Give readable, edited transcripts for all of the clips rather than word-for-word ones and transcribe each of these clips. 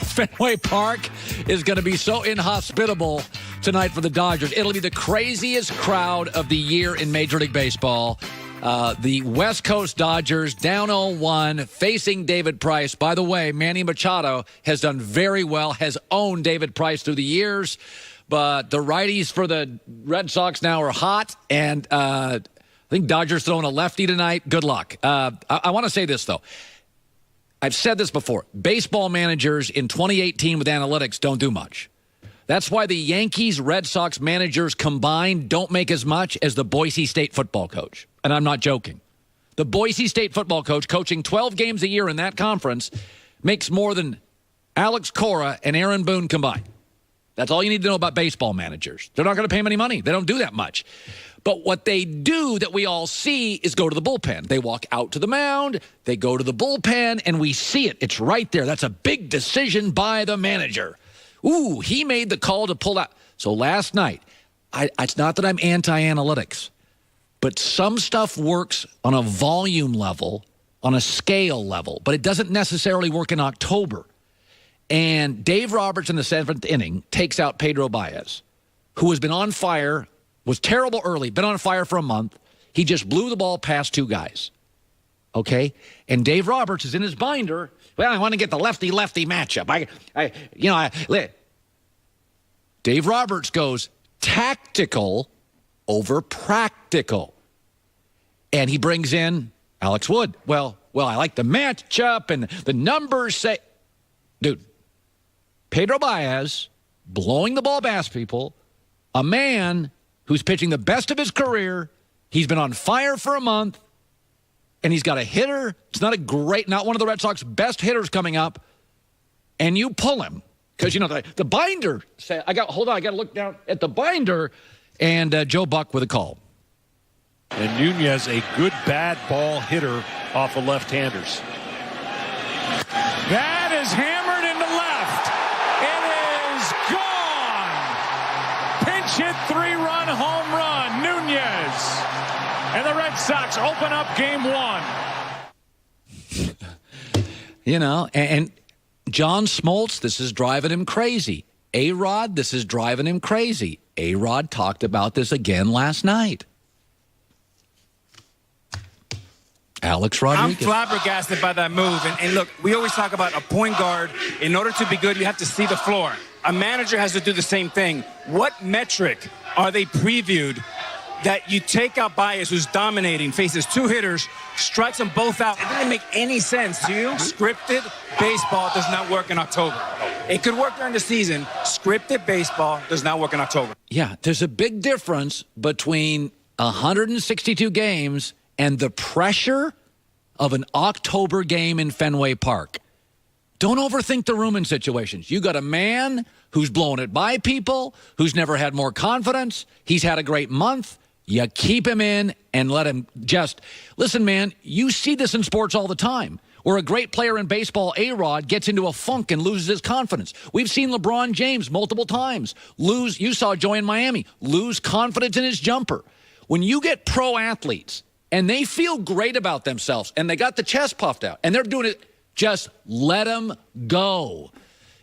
Fenway Park is going to be so inhospitable tonight for the Dodgers. It'll be the craziest crowd of the year in Major League Baseball. The West Coast Dodgers down 0-1, facing David Price. By the way, Manny Machado has done very well, has owned David Price through the years. But the righties for the Red Sox now are hot, and I think Dodgers throwing a lefty tonight. Good luck. I want to say this, though. I've said this before. Baseball managers in 2018 with analytics don't do much. That's why the Yankees, Red Sox managers combined don't make as much as the Boise State football coach. And I'm not joking. The Boise State football coach, coaching 12 games a year in that conference, makes more than Alex Cora and Aaron Boone combined. That's all you need to know about baseball managers. They're not going to pay them any money. They don't do that much. But what they do that we all see is go to the bullpen. They walk out to the mound, they go to the bullpen, and we see it. It's right there. That's a big decision by the manager. Ooh, he made the call to pull out. So last night, it's not that I'm anti-analytics, but some stuff works on a volume level, on a scale level, but it doesn't necessarily work in October. And Dave Roberts in the 7th inning takes out Pedro Baez, who has been on fire, was terrible early, been on fire for a month. He just blew the ball past two guys. Okay? And Dave Roberts is in his binder. Well, I want to get the lefty-lefty matchup. Dave Roberts goes tactical over practical. And he brings in Alex Wood. Well, I like the matchup, and the numbers say... Dude, Pedro Baez blowing the ball past people, a man who's pitching the best of his career. He's been on fire for a month, and he's got a hitter. It's not one of the Red Sox best hitters coming up, and you pull him because, the binder. I got to look down at the binder, and Joe Buck with a call. And Nunez, a good bad ball hitter off of left-handers. That is hammered into left. It is gone. Pinch hit 3-run home run. Nunez. And the Red Sox open up game one. And John Smoltz, this is driving him crazy. A-Rod, this is driving him crazy. A-Rod talked about this again last night. Alex Rodriguez. I'm flabbergasted by that move. And look, we always talk about a point guard. In order to be good, you have to see the floor. A manager has to do the same thing. What metric are they previewed that you take out Baez, who's dominating, faces two hitters, strikes them both out? It doesn't make any sense to you. Scripted baseball does not work in October. It could work during the season. Scripted baseball does not work in October. Yeah, there's a big difference between 162 games and the pressure of an October game in Fenway Park. Don't overthink the room in situations. You got a man who's blown it by people, who's never had more confidence. He's had a great month. You keep him in and let him just... Listen, man, you see this in sports all the time, where a great player in baseball, A-Rod, gets into a funk and loses his confidence. We've seen LeBron James multiple times lose... You saw Joey in Miami lose confidence in his jumper. When you get pro athletes... and they feel great about themselves, and they got the chest puffed out, and they're doing it, just let them go.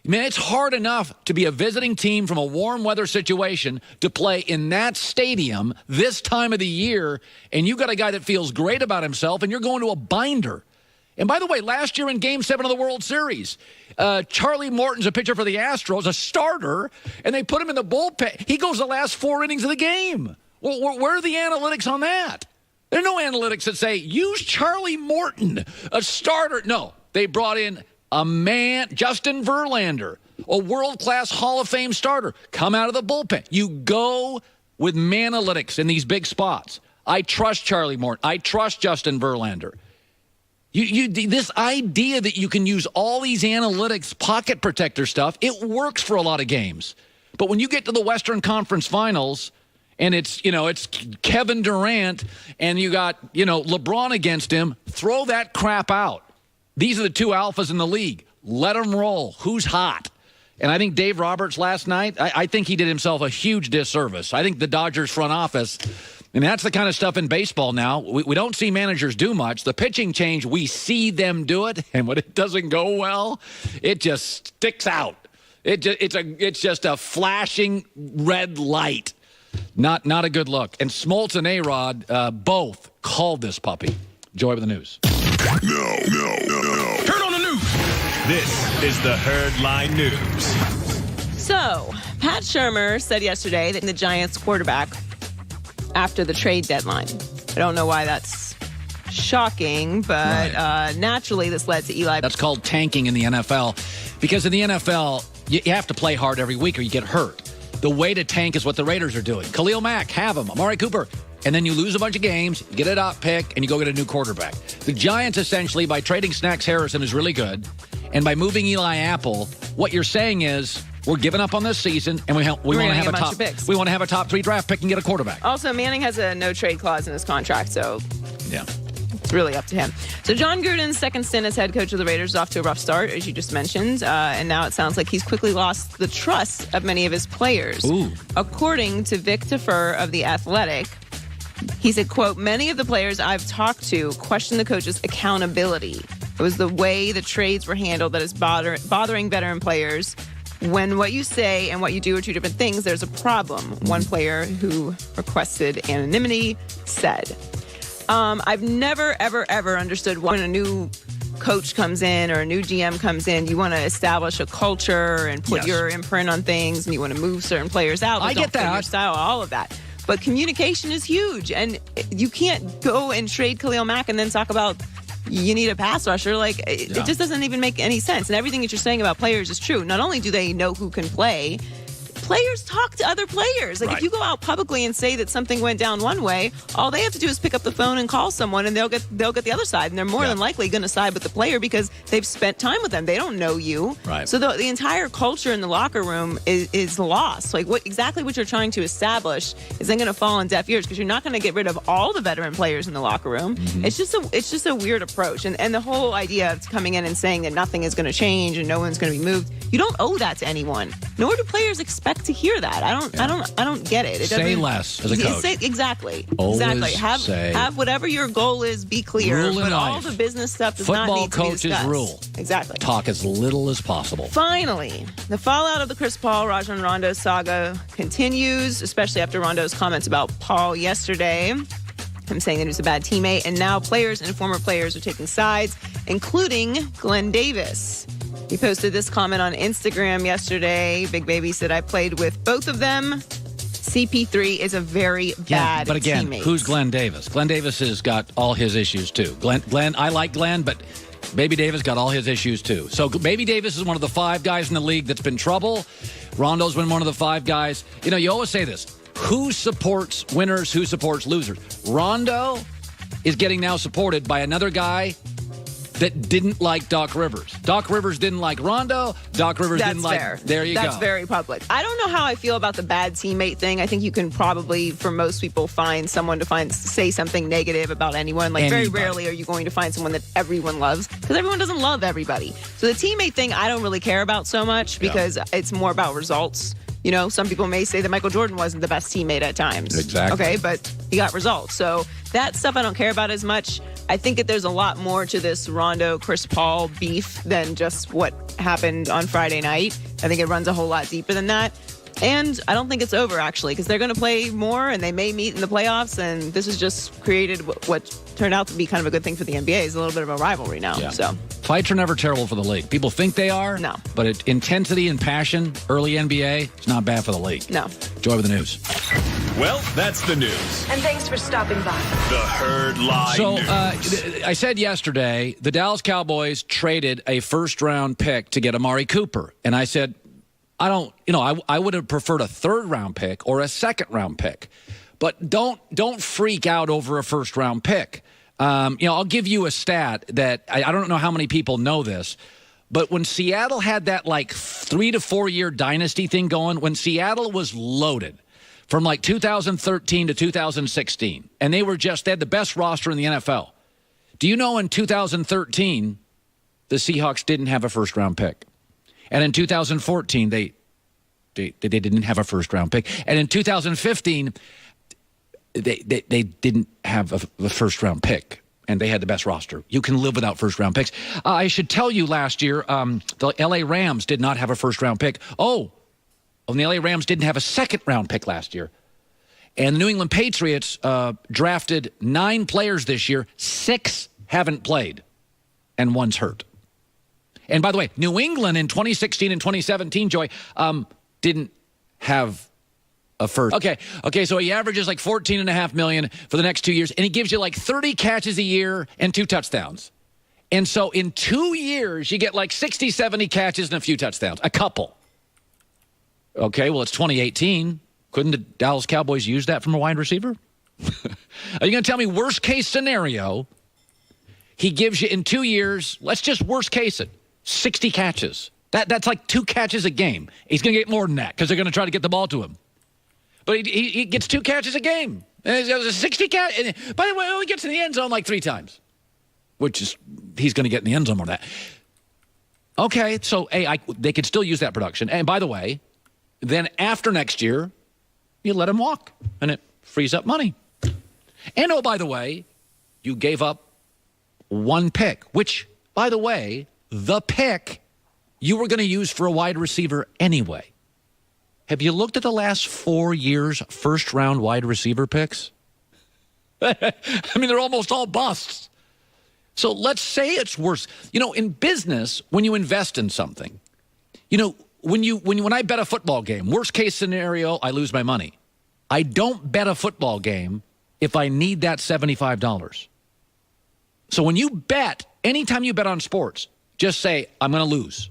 Man, it's hard enough to be a visiting team from a warm weather situation to play in that stadium this time of the year, and you got a guy that feels great about himself, and you're going to a binder. And by the way, last year in Game 7 of the World Series, Charlie Morton's a pitcher for the Astros, a starter, and they put him in the bullpen. He goes the last 4 innings of the game. Well, where are the analytics on that? There are no analytics that say, use Charlie Morton, a starter. No, they brought in a man, Justin Verlander, a world-class Hall of Fame starter, come out of the bullpen. You go with manalytics in these big spots. I trust Charlie Morton. I trust Justin Verlander. This idea that you can use all these analytics, pocket protector stuff, it works for a lot of games. But when you get to the Western Conference Finals... and it's Kevin Durant, and you got, LeBron against him. Throw that crap out. These are the two alphas in the league. Let them roll. Who's hot? And I think Dave Roberts last night, I think he did himself a huge disservice. I think the Dodgers front office, And that's the kind of stuff in baseball now. We don't see managers do much. The pitching change, we see them do it, and when it doesn't go well, it just sticks out. It's just a flashing red light. Not a good look. And Smoltz and A-Rod both called this puppy. Joy with the news. No. Turn on the news. This is the Herd Line News. So, Pat Shurmur said yesterday that the Giants quarterback after the trade deadline. I don't know why that's shocking, but naturally this led to Eli. That's called tanking in the NFL. Because in the NFL, you have to play hard every week or you get hurt. The way to tank is what the Raiders are doing. Khalil Mack, have him. Amari Cooper. And then you lose a bunch of games, get a top pick, and you go get a new quarterback. The Giants, essentially, by trading Snacks Harrison, is really good. And by moving Eli Apple, what you're saying is we're giving up on this season, and we want to have a top. We want to have a top 3 draft pick and get a quarterback. Also, Manning has a no trade clause in his contract, so yeah, it's really up to him. So John Gruden's second stint as head coach of the Raiders is off to a rough start, as you just mentioned, and now it sounds like he's quickly lost the trust of many of his players. Ooh. According to Vic Tafur of The Athletic, he said, quote, many of the players I've talked to question the coach's accountability. It was the way the trades were handled that is bothering veteran players. When what you say and what you do are two different things, there's a problem. One player who requested anonymity said. I've never, ever understood when a new coach comes in or a new GM comes in, you want to establish a culture and put your imprint on things, and you want to move certain players out. I get that. Your style, all of that. But communication is huge, and you can't go and trade Khalil Mack and then talk about you need a pass rusher. Like, it just doesn't even make any sense. And everything that you're saying about players is true. Not only do they know who can play, players talk to other players. Like, if you go out publicly and say that something went down one way, all they have to do is pick up the phone and call someone, and they'll get the other side. And they're more than likely going to side with the player because they've spent time with them. They don't know you. Right. So the entire culture in the locker room is lost. Like, what you're trying to establish is then going to fall on deaf ears because you're not going to get rid of all the veteran players in the locker room. Mm-hmm. It's just a weird approach. And the whole idea of coming in and saying that nothing is going to change and no one's going to be moved, you don't owe that to anyone. Nor do players expect to hear that. I don't get it. Say less as a coach. Exactly. Always Have whatever your goal is, be clear. But all the business stuff does not need to be discussed. Football coaches rule. Exactly. Talk as little as possible. Finally, the fallout of the Chris Paul, Rajon Rondo saga continues, especially after Rondo's comments about Paul yesterday. Him saying that he was a bad teammate. And now players and former players are taking sides, including Glenn Davis. He posted this comment on Instagram yesterday. Big Baby said, I played with both of them. CP3 is a very bad but again, teammate. Who's Glenn Davis? Glenn Davis has got all his issues, too. Glenn, I like Glenn, but Baby Davis got all his issues, too. So Baby Davis is one of the 5 guys in the league that's been trouble. Rondo's been one of the 5 guys. You know, you always say this. Who supports winners? Who supports losers? Rondo is getting now supported by another guy that didn't like Doc Rivers. Doc Rivers didn't like Rondo. Doc Rivers didn't like... Fair. There you go. That's very public. I don't know how I feel about the bad teammate thing. I think you can probably, for most people, find someone to say something negative about anyone. Like, very rarely are you going to find someone that everyone loves, because everyone doesn't love everybody. So the teammate thing, I don't really care about so much because it's more about results. You know, some people may say that Michael Jordan wasn't the best teammate at times. Exactly. Okay, but he got results. So that stuff I don't care about as much. I think that there's a lot more to this Rondo-Chris Paul beef than just what happened on Friday night. I think it runs a whole lot deeper than that. And I don't think it's over, actually, because they're going to play more and they may meet in the playoffs. And this has just created what turned out to be kind of a good thing for the NBA. Is a little bit of a rivalry now. Yeah. So fights are never terrible for the league. People think they are. No. But intensity and passion, early NBA, it's not bad for the league. No. Joy with the news. Well, that's the news. And thanks for stopping by. The Herd Line News. I said yesterday, the Dallas Cowboys traded a first-round pick to get Amari Cooper. And I said, I would have preferred a third-round pick or a second-round pick. But don't freak out over a first-round pick. I'll give you a stat that I don't know how many people know this, but when Seattle had that 3 to 4 year dynasty thing going, when Seattle was loaded from 2013 to 2016, and they had the best roster in the NFL. Do you know in 2013 the Seahawks didn't have a first-round pick? And in 2014, they didn't have a first-round pick. And in 2015, they didn't have a first-round pick, and they had the best roster. You can live without first-round picks. I should tell you last year, the L.A. Rams did not have a first-round pick. And the L.A. Rams didn't have a second-round pick last year. And the New England Patriots drafted 9 players this year. 6 haven't played, and 1's hurt. And by the way, New England in 2016 and 2017, Joy, didn't have a first. Okay, so he averages like $14.5 million for the next 2 years, and he gives you like 30 catches a year and 2 touchdowns. And so in 2 years, you get like 60, 70 catches and a few touchdowns, a couple. Okay, well, it's 2018. Couldn't the Dallas Cowboys use that from a wide receiver? Are you going to tell me worst case scenario, he gives you in 2 years, let's just worst case it, 60 catches. That's like 2 catches a game. He's going to get more than that because they're going to try to get the ball to him. But he gets 2 catches a game. And it was a 60 catch. And by the way, he gets in the end zone like 3 times, which is he's going to get in the end zone more than that. Okay, so they could still use that production. And by the way, then after next year, you let him walk, and it frees up money. And by the way, you gave up 1 pick, which, by the way, the pick you were going to use for a wide receiver anyway. Have you looked at the last 4 years' first-round wide receiver picks? I mean, they're almost all busts. So let's say it's worse. You know, in business, when you invest in something, you know, when I bet a football game, worst case scenario, I lose my money. I don't bet a football game if I need that $75. So when you bet, anytime you bet on sports, just say, I'm going to lose.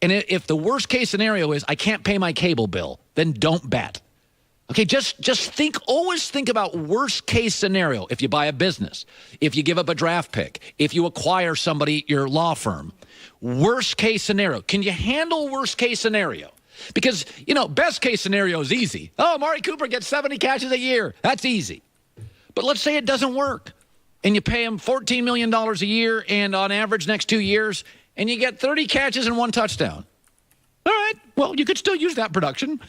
And if the worst case scenario is I can't pay my cable bill, then don't bet. Okay, just always think about worst case scenario. If you buy a business, if you give up a draft pick, if you acquire somebody at your law firm, worst case scenario. Can you handle worst case scenario? Because, you know, best case scenario is easy. Amari Cooper gets 70 catches a year. That's easy. But let's say it doesn't work, and you pay him $14 million a year, and on average next 2 years, and you get 30 catches and 1 touchdown. All right, well, you could still use that production.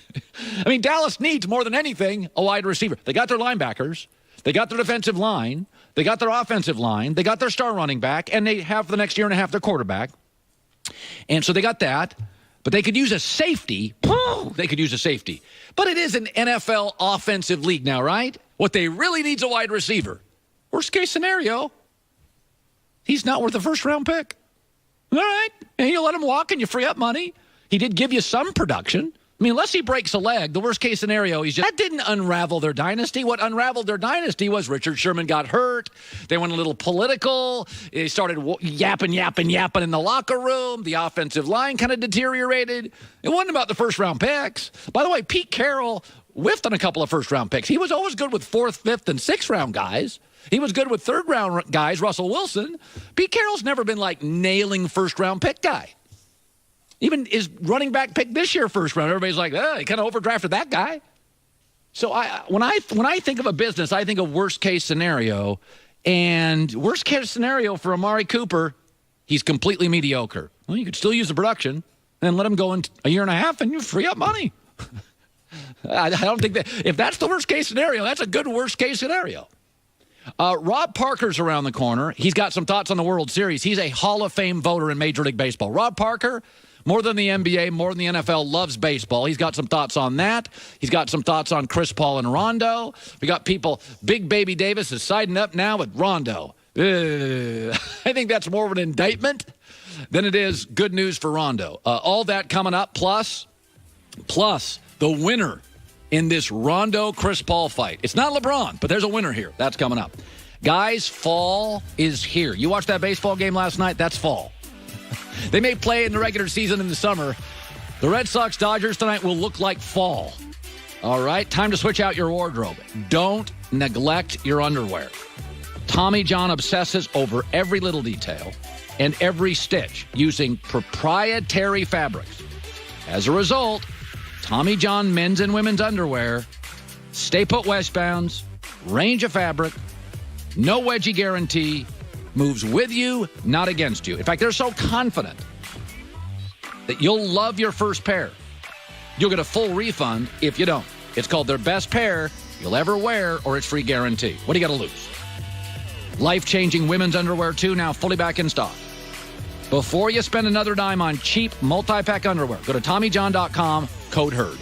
I mean, Dallas needs more than anything a wide receiver. They got their linebackers. They got their defensive line. They got their offensive line. They got their star running back, and they have for the next year and a half their quarterback. And so they got that. But they could use a safety. They could use a safety. But it is an NFL offensive league now, right? What they really need is a wide receiver. Worst case scenario, he's not worth a first-round pick. All right. And you let him walk and you free up money. He did give you some production. I mean, unless he breaks a leg, the worst case scenario, that didn't unravel their dynasty. What unraveled their dynasty was Richard Sherman got hurt. They went a little political. They started yapping in the locker room. The offensive line kind of deteriorated. It wasn't about the first-round picks. By the way, Pete Carroll whiffed on a couple of first-round picks. He was always good with 4th, 5th, and 6th-round guys. He was good with 3rd-round guys, Russell Wilson. Pete Carroll's never been like nailing first-round pick guy. Even his running back pick this year, first round, everybody's like, he kind of overdrafted that guy. So when I think of a business, I think of worst case scenario. And worst case scenario for Amari Cooper, he's completely mediocre. Well, you could still use the production and let him go in a year and a half and you free up money. I don't think that if that's the worst case scenario, that's a good worst case scenario. Rob Parker's around the corner. He's got some thoughts on the World Series. He's a Hall of Fame voter in Major League Baseball. Rob Parker, more than the NBA, more than the NFL, loves baseball. He's got some thoughts on that. He's got some thoughts on Chris Paul and Rondo. We got people, Big Baby Davis is siding up now with Rondo. I think that's more of an indictment than it is good news for Rondo. All that coming up, plus the winner in this Rondo-Chris Paul fight. It's not LeBron, but there's a winner here. That's coming up. Guys, fall is here. You watched that baseball game last night? That's fall. They may play in the regular season in the summer. The Red Sox-Dodgers tonight will look like fall. All right, time to switch out your wardrobe. Don't neglect your underwear. Tommy John obsesses over every little detail and every stitch using proprietary fabrics. As a result, Tommy John men's and women's underwear, stay put westbounds, range of fabric, no wedgie guarantee, moves with you, not against you. In fact, they're so confident that you'll love your first pair. You'll get a full refund if you don't. It's called their best pair, you'll ever wear or its free guarantee. What do you got to lose? Life-changing women's underwear, too, now fully back in stock. Before you spend another dime on cheap multi-pack underwear, go to TommyJohn.com, code HERD.